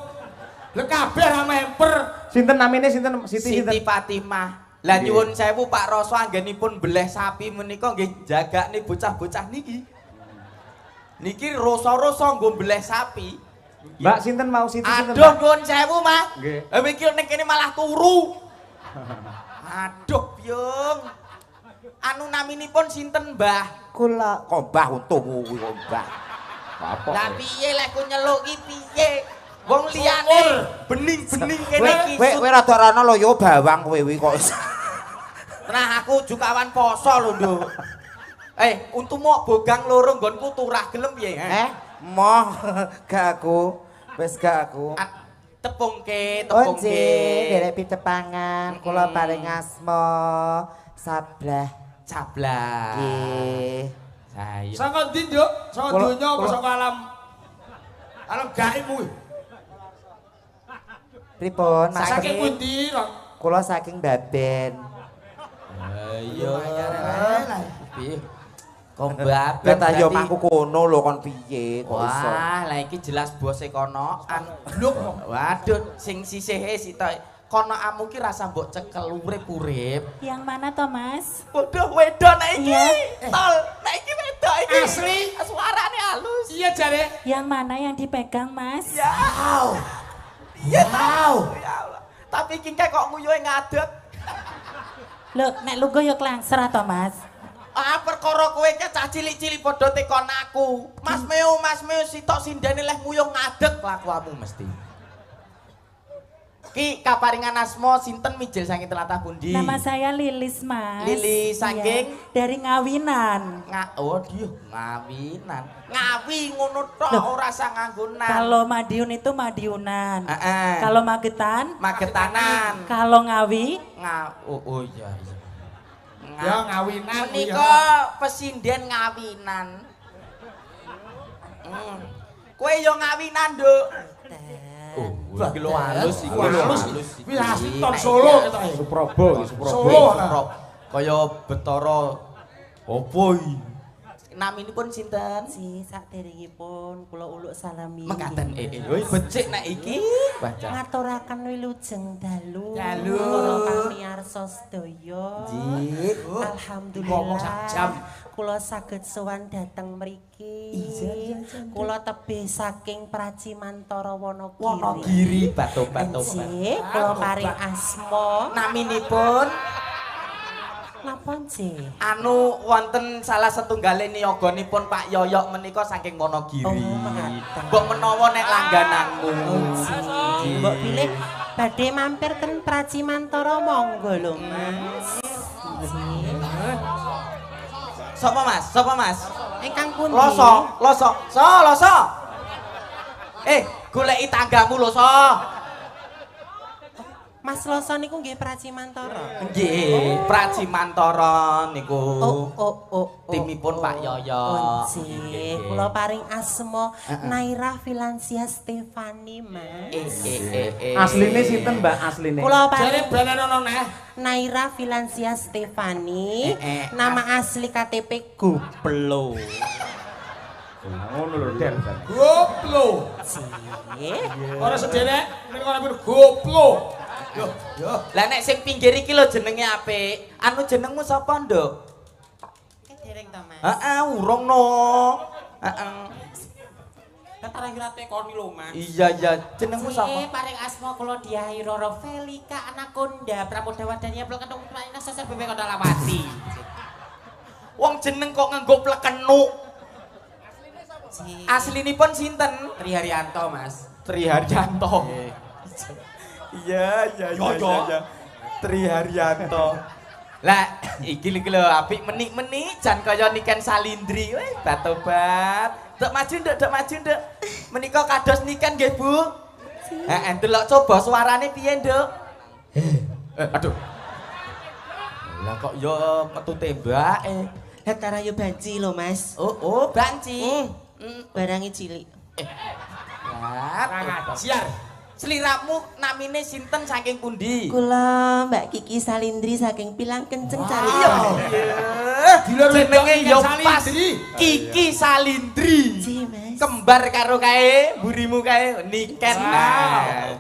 Lah kabeh ra memper. Sinten namine sinten? Siti Siti sinten? Fatimah. Lah Nggih. nyuwun sewu Pak Rasa anggenipun beleh sapi menika nggih jagakne bocah-bocah niki. Niki roso-roso nggo beleh sapi. Mbak sinten mau Siti sinten? Aduh nyuwun sewu, Mas. Nggih. Lah iki ning kene malah turu. Aduh, Byung. Anu naminipun sinten, Mbah? Kula kok Mbah untumu kuwi kok Mbah. Apa? Lah piye lek ku nyeluk ki piye? Wong liyane bening-bening kene iki. Kowe rada rono lho yo bawang kowe kuwi kok. Nah aku jukawan poso lho, Nduk. Untumu bogang loro nggonku turah gelem piye? Moh gak aku. Wis gak aku. Tepungke. Derek pitepangan kula paring asma Sablah. Nggih. Sayo. Saka ndi, Nduk? Saka donya apa saka alam? Alam gaibmu. Pripun? Saking pundi, Ron? Kula saking Baben. Ayo. Piye? Kok Baben Lah ta yo mangku kono lho kon piye kok iso. Wah, lah iki jelas bose kono. Waduh, sing sisihe sitok. Kono amu ki rasa mbok cekel urip-urip. Yang mana Thomas? Waduh, wedok nek iki. Iya. Tol, nek iki wedok iki. Asli? Suarane halus. Iya jare. Yang mana yang dipegang Mas? Ya. Iya tau. Ya Allah. Tapi iki kok nguyuhe ngadeg. Loh, nek lugu yo klangser to Mas. Perkara kowe ki cah cilik-cilik padha tekon aku. Mas Meu sitok sindene leh nguyuh ngadeg kelakuanmu mesti. Ki kaparingan asma sinten mijil saking telatah pundi? Nama saya Lilis Mas. Lilis saking? Iya, dari Ngawinan. Ngawinan. Ngawi ngono tok ora usah nganggo nan. Kalau Madiun itu Madiunan. Heeh. Kalau Magetan? Magetanan. Kalau Ngawi? Oh iya. Ya ngawinan. Menika pesinden ngawinan. Kowe yo ngawinan, Nduk. Oh, iki lho halus iki. Kuwi asli ton Solo ketok. Suprobo. Solo. Kaya Betara opo iki? Naminipun sinten? Si saderengipun kula uluk salami. Mekaten wis becik nek iki. Baca. Ngaturaken wilujeng dalu. Dalu. Para pamirsa sedaya. Nggih. Alhamdulillah. Ngomong sak jam. Kula saged sowan dhateng mriki. Iya. Kula tebih saking Pracimantara Wonogiri. Wonogiri batu-batu. Nggih, kula paring asma. Naminipun Napa nggih? anu wonten salah setunggaling niyaganipun Pak Yoyok menika saking Wonogiri. Oh, mengaten. Mbok menawa nek langgananmu. Nggih. Mbok pilih badhe mampir ten Pracimantara monggo lho, Mas. Nggih. Sapa Mas? Ingkang pundi? Loso. Goleki tanggamu loso. Mas Loso niku nggih Pracimantara. Nggih, Pracimantara niku. Timipun Pak Yoyok. Nggih, kula paring asma Naira Filansia Stefani, Mas. Asline sinten, Mbak? Asline. Kula Jare paring branen ono neh. Naira Filansia Stefani. Nama asli KTP Goplo. Ngono lho, Den. Goplo. Nggih. Ora sederek, nek ora goplo. Yo. Lah nek sing pinggir iki lho jenenge apik. Anu jenengmu sapa, Nduk? Dereng to, Mas. Urung no. Terakhir tekoni lho, Mas. Iya, jenengmu sapa? Paring asma kula Diahi Roro Velika Anaconda Pramodawadani Plekenu Ina Sosar Bebek Kodalawati. Wong jeneng kok nganggo plekenuk. Aslinipun sinten? Tri Haryanto, Mas. Tri Haryanto. Iya. Tri Haryanto. Lah, iki lho apik menik-menik jan kaya Niken Salindri. Wih, batobat. Dek maju, Nduk. Menika kados Niken nggih, Bu. Delok coba suarane piye, Nduk? Aduh. Lah kok yo metu tembake. Hetara yo banci lho, Mas. Oh, banci. Barangi cilik. Ngajar. Sliramu namine sinten saking pundi? Kula Mbak Kiki Salindri saking Pilang Kenceng cari. Iya. Jenenge yo pas Kiki Salindri. Ji, Mas. Kembar karo kae, burimu kae Niken.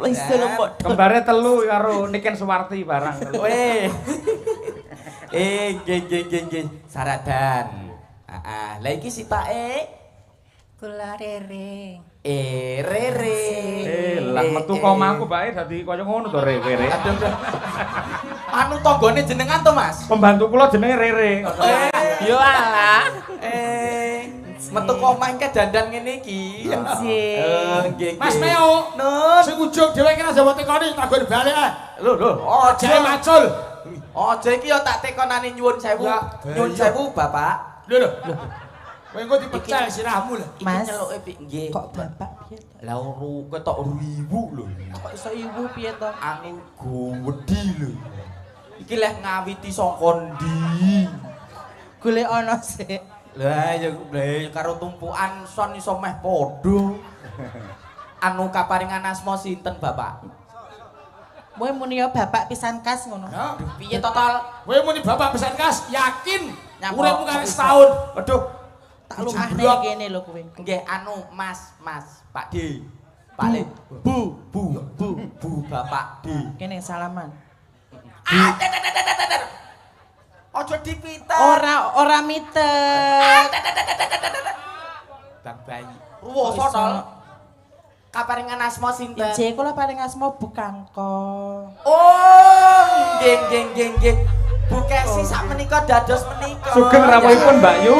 Wis tolong mbok. Kembare telu karo Niken Suwarti barang. Weh. Nggih. Saradan. Lah iki sitake Kula Rere. Rere. Lah metu komaku bae dadi kaya ngono to Rere. anu tanggane jenengan to, Mas? Pembantu kula jenenge Rere. Yo alah. Metu kok omah engke dandan ngene iki. Nggih. Mas Meo. Nun. Sing ujug dhewe kira jawa tekoni tak gon balik ae. Lho, Aja macul. aja iki ya tak tekonane nyuwun sewu. Nyuwun sewu, Bapak. Lho. Kowe engko dipecah sirahmu lho. Iki Mas. nyeluke piye? Nggih. Kok bapak piye to? Lah ketok riwu lho. Kok iso ibu piye to? Anu gowedi lho. Iki leh ngawiti saka ndi? Golek ana sik. Lah ya karo tumpukan son iso meh padha. Anu kaparingan asma sinten, Bapak? Kowe muni ya bapak pisan kas ngono. Ya. Piye total? Kowe muni bapak pesan kas yakin Nyapa? uripmu kan setahun. Waduh, Tak lumahne Jeblok. kene lho kowe. nggih anu Mas, Pak D. Pak Le. Bu, Bapak D. Kene salaman. Ojo dipiter. Ora mitet. Bang bayi. Ruwoso tol. Kaparingan asma sinten? Inje kula paring asma Bukangko. Oh, nggih. Bu Kesi sak menika dados menika. Sugeng rawuhipun Mbak Yu.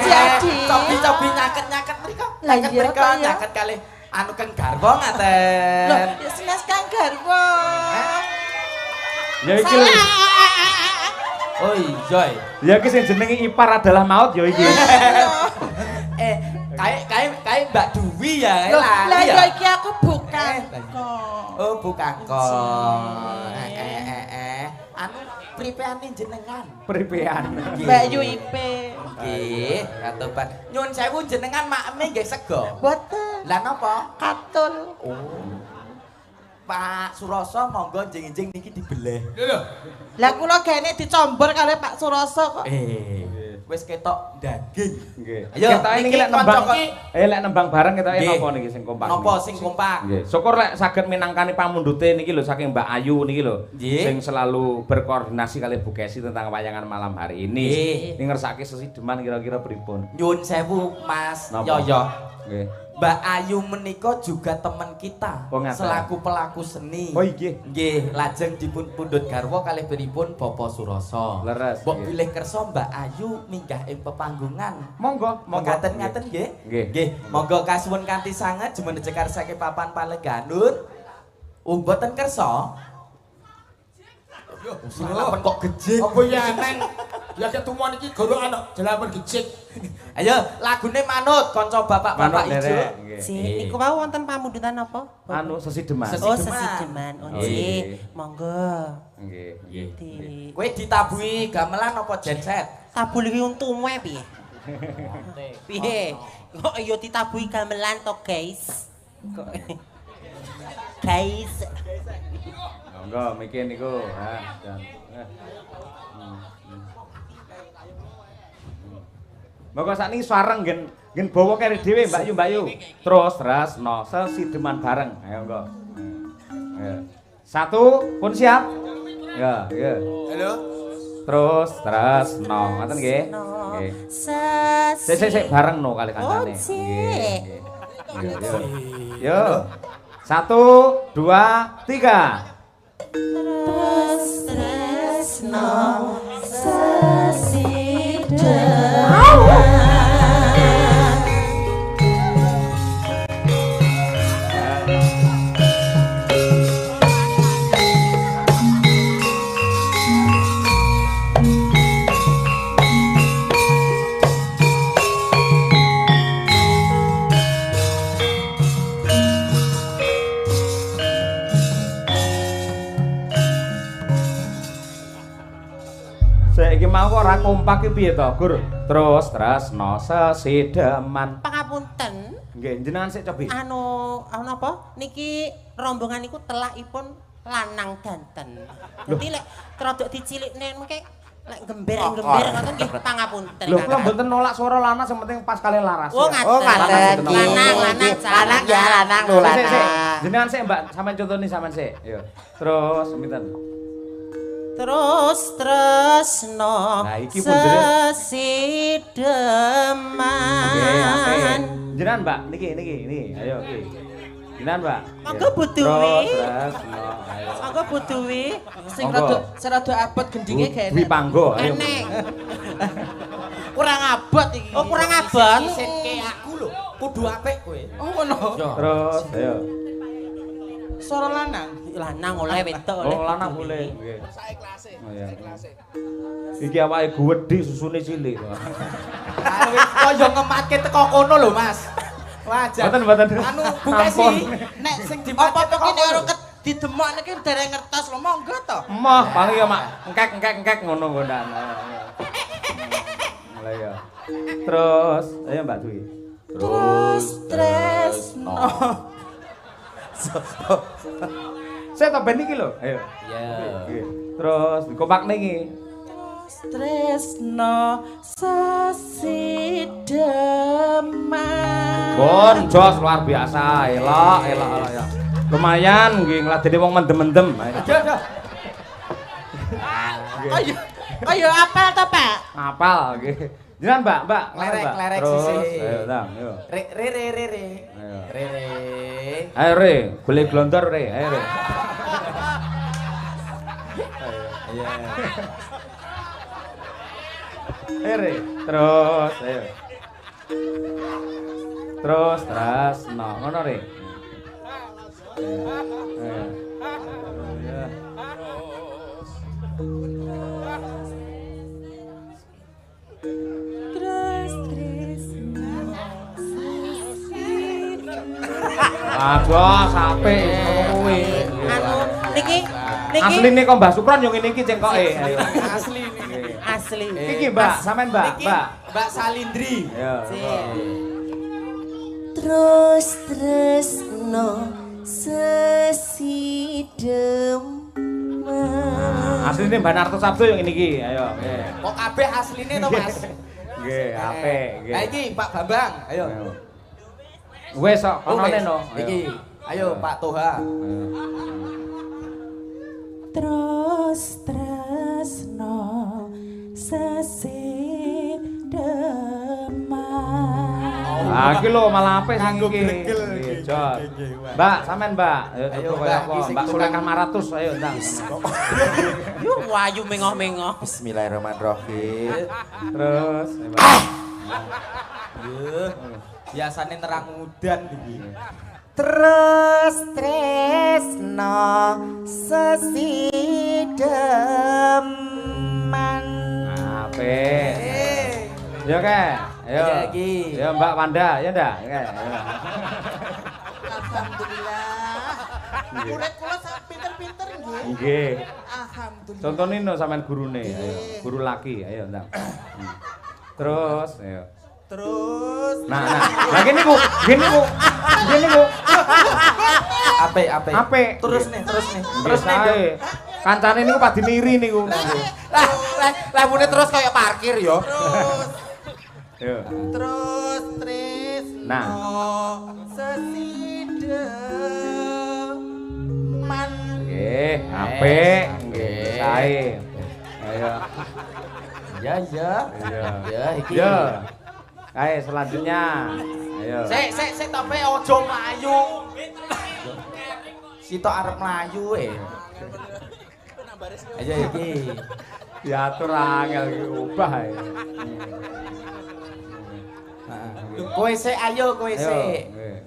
Jadi. Cobi nyaket mriko. Lah Nyaket iya, mriko, Pak, ya. nyaket kalih anu Kang Garwa ngaten. Loh, ya senes Kang Garwa. Ya iki lho. Oh iya. Ya iki sing jenenge ipar adalah maut ya iki. Kae Mbak Duwi ya, Loh, lali lah ya. ya iki aku Bukangko. Oh, bukan kok. Anu pripeane jenengan. Pripean. Mbak Yu IP. Nggih, kata Pak. Nyun sewu jenengan makme nggih sego. Boten. Lah napa? Katul. Oh. Pak Suroso monggo njing-njing niki dibeleh. Lho. Lah kula gene dicombor karo Pak Suroso kok. Wis ketok daging. Nggih. Ayo, Ketoke niki niki lek nembang. kanca iki. Lek nembang bareng ketoke Nggih. napa niki sing kompak? Napa niki? sing kompak? Nggih. Syukur lek saged minangkani pamundhute niki lho saking Mbak Ayu niki lho. Nggih. Sing selalu berkoordinasi kali Bu Kesi tentang wayangan malam hari ini. Nggih. Ini ngersake sesideman kira-kira pripun? Nyun sewu Mas Napa? Yoyo. Nggih. Mbak Ayu menika juga teman kita Oh, ngaten. selaku pelaku seni. Oh, nggih. Nggih, lajeng dipun pundhut garwa kalih pripun Bapak Suroso. Leres, Mbok nggih. pilih kersa Mbak Ayu minggah ing pepanggungan. Monggo, monggo. Ngaten nggih. Nggih. Nggih, monggo kasuwun kanthi sanget jumeneng cekarsake papan Paleganun. Mboten kersa. Salapan kok gejik. Apa ya neng? Ya ketumon iki goro anak jelapan gejik. Ayo, lagune manut kanca bapak-bapak Manut ijo. derek, nggih. Si niku wau wonten pamundutan apa? Anu sesideman. Sesi- Oh, Sesideman. sesideman. Oh, Oh, nggih. nggih. Monggo. Nggih. Di Kowe ditabuhi gamelan apa genset? tabul iki untume piye? Piye? Kok yo ditabuhi gamelan to, guys? Kok guys. Monggo mikir niku. Monggo sakniki sareng ngen bawa keri dhewe Mbak Yu. Terus no sesideman bareng. Ayo monggo. Ya. Satu pun siap. Ya. Halo. Terus no. Ngoten nggih. Nggih. Sik bareng no kali kancane. Nggih. Yo. 1 2 3. Tresno sesideman. Saiki mau kok ora kompak iki piye to, Gur? Terus no sesideman. Pangapunten. Nggih, jenengan sik cobi. Anu apa? Niki rombongan niku telakipun lanang danten. Dadi lek rodok dicilikne mengke lek gember ngoten nggih pangapunten. Lho, kula mboten nolak swara lanang sing penting pas kali laras. Oh, ngaten. Lanang Lanang ya lanang lho Sik, sik, sik. lanang. Jenengan sik, Mbak, sampean contoni sampean sik. Yo. Terus pinten? Tresno Nah, iki pun jenenge. sesideman. Jenengan, Mbak, niki. Ayo iki. Jinan, Mbak. Monggo butuwi. Terus. Monggo butuwi. Sing Monggo. rada abot gendinge gak Dwi enak. panggo. Ayo. Eneng. Kurang abot iki. Oh, kurang abot. Isitke aku lho, kudu apik kowe. Oh ngono. Terus, ayo. Suara lanang. Lanang oleh wedok oleh. Oh, lanang boleh. Nggih. Oh, iya. Iki awake gedhe susune cilik. Kaya ngematke teko kono lho, Mas. Wajar. Mboten. Anu buka Ampun. sih. Nek sing dimatke Apa teko iki nek kono. karo didemok niki dereng ngertos lho, monggo to. Emoh, paling ya mak engkek ngono nggondan. Mulai ya. Terus, ayo Mbak Dwi. Terus tresno. Saya tak ben iki lho. Ayo. Iya. Nggih. Terus dikompakne iki. Tresno sasideman. Bon, jos luar biasa. Elok ya. Lumayan nggih ngladeni wong mendem-mendem. Ayo. Ayo apal to, Pak? Apal nggih. Jenengan Mbak. Lerek Terus, sisih. ayo tang, ayo. Re. Ayo. Re. Ayo Re, golek glondor Re, ayo Re. Iya. Ayo Re, terus, ayo. Terus, no, ngono Re. Ayo. Ayo. Aduh, sampe kuwi. Anu niki Asline kok Mbah Supron yo ngene iki cengkoke. Ayo. Asli ini. asli. Iki Mbak, sampean Mbak, Iki Mbak. Mbak Salindri. Ayo. Terus tresno sasideman. Asline Mbak Narto Sabdo yo ngene iki. Ayo, nggih. Kok kabeh asline to, Mas? Nggih, apik, nggih. Lah iki Pak Bambang, ayo. Wes kok konone wes. no. Iki. Ayo Pak Toha. Terus tresno sasideman. Ah, iki lho malah apik sing Nganggo iki. gregel iki. Nggih, Jod. Mbak, sampean Mbak. Ayo Ayo, coba Mbak, kaya iki apa? sing Mbak tukang- Sulekah Maratus, ayo ndang. Yo wayu mengoh-mengoh. Bismillahirrahmanirrahim. Terus, Mbak. Yuh. Biasane nerang udan iki. Terus tresno sasideman. Apik. Ya ke? Ayo. Ayo, iki. Ya Mbak Wanda, ya ndak? Ya. Alhamdulillah. Murid kula sak pinter-pinter nggih. Nggih. Alhamdulillah. Contohin no sampean gurune, ayo. Guru laki, ayo ndang. Terus, ayo. Terus Nah. Lah gini Bu. Apik. Apik. Terus nih. Terus Terus nih. Dok. ae. Kancane niku padi niri niku. Lah mune terus kayak parkir yo. Yo. terus tresno Nah. sasideman. Nggih, apik. Nggih, sae. Ayo. Ya. Iya. Ya iki. Yo. Ayo selanjutnya. Ayo. Sik tapi ojo mlayu. Sitok arep mlayu Ayo iki. Diatur angel iki ubah ya. Kowe sik ayo kowe Ayo. sik. Nggih.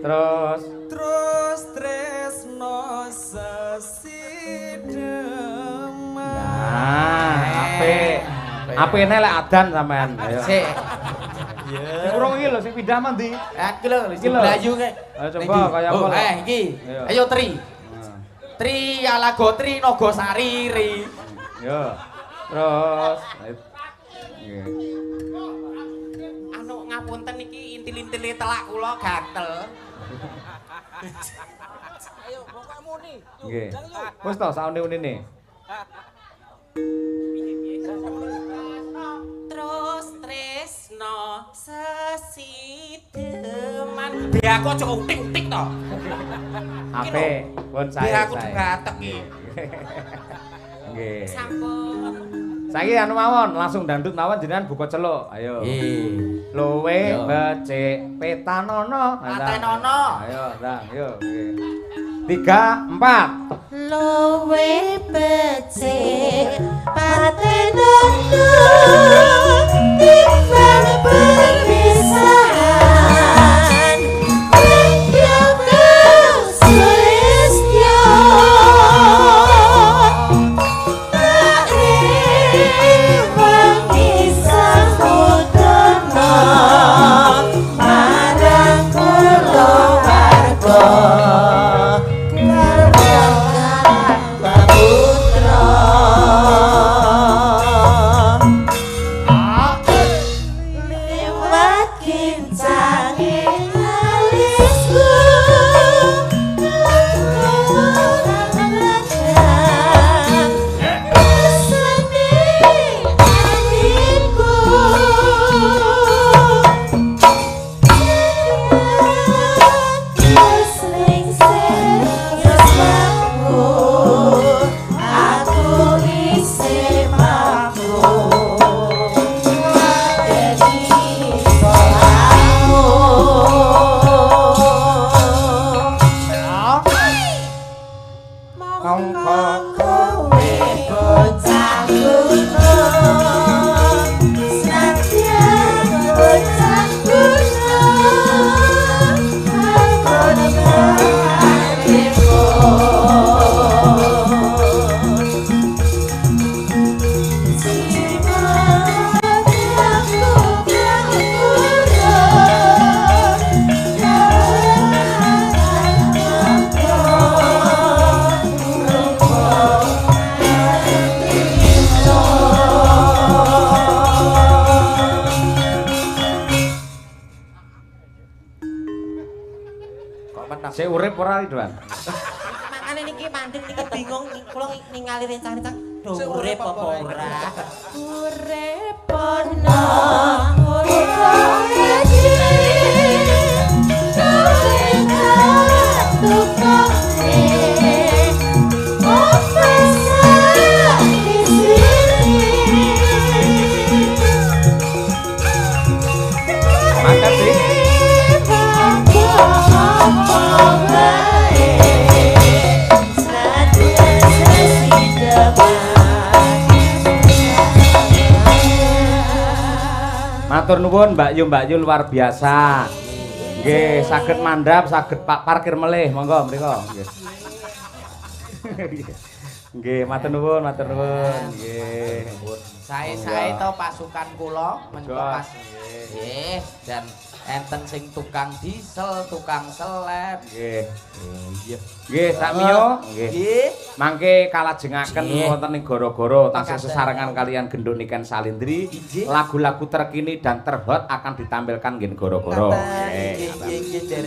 Terus Terus tresno sasideman. nah, apik. Apikne lek adan sampean. Ayo. Sik. Sing urung iki lho sing pindah mandi. Iki lho Iki lho. mlayu kae. Ayo coba kaya apa lho. Iki. Ayo. Ayo Tri. Nah. Tri ala Gotri Nogosari ri. Yo. Terus ayo. Nggih. Anu ngapunten iki intil-intile telak kula gatel. Nggih. Wis to saune-unine. Terus tresno sasideman. Be aku aja utik-utik to. Apik. Pun Be sae. aku sae. digatek iki. Nggih. Sampun. Saiki anu mawon, langsung dangdut mawon jenengan buka celuk. Ayo. Luwe becik petanono. Patenono. Ayo, dah, yuk. 3, 4. Luwe becik patenono timbang perpisahan Menyoku sulistyo Tak rewang isang putono Marang kulo warga Saya urip ora Ridwan. Makane niki mandeg niki bingung kula ningali rencang-rencang do urip apa ora. Urip ana Makasih. Matur nuwun Mbak Yu luar biasa. Nggih, saged mandhap, saged Pak parkir melih, monggo mriko. Nggih. Nggih, matur nuwun, matur nuwun. Nggih. Sae-sae to pasukan kula menika pas. Nggih, dan enten sing tukang diesel, tukang seleb. Nggih. Iya. Nggih, sakmiyo. Nggih. Nggih. Mangke kalajengaken Nggih. wonten ing Goro-Goro tansah Makasih. sesarengan kalian Genduk Niken Salindri. Nggih. Lagu-lagu terkini dan terhot akan ditampilkan nggih Goro-Goro. Nggih, nggih, nggih.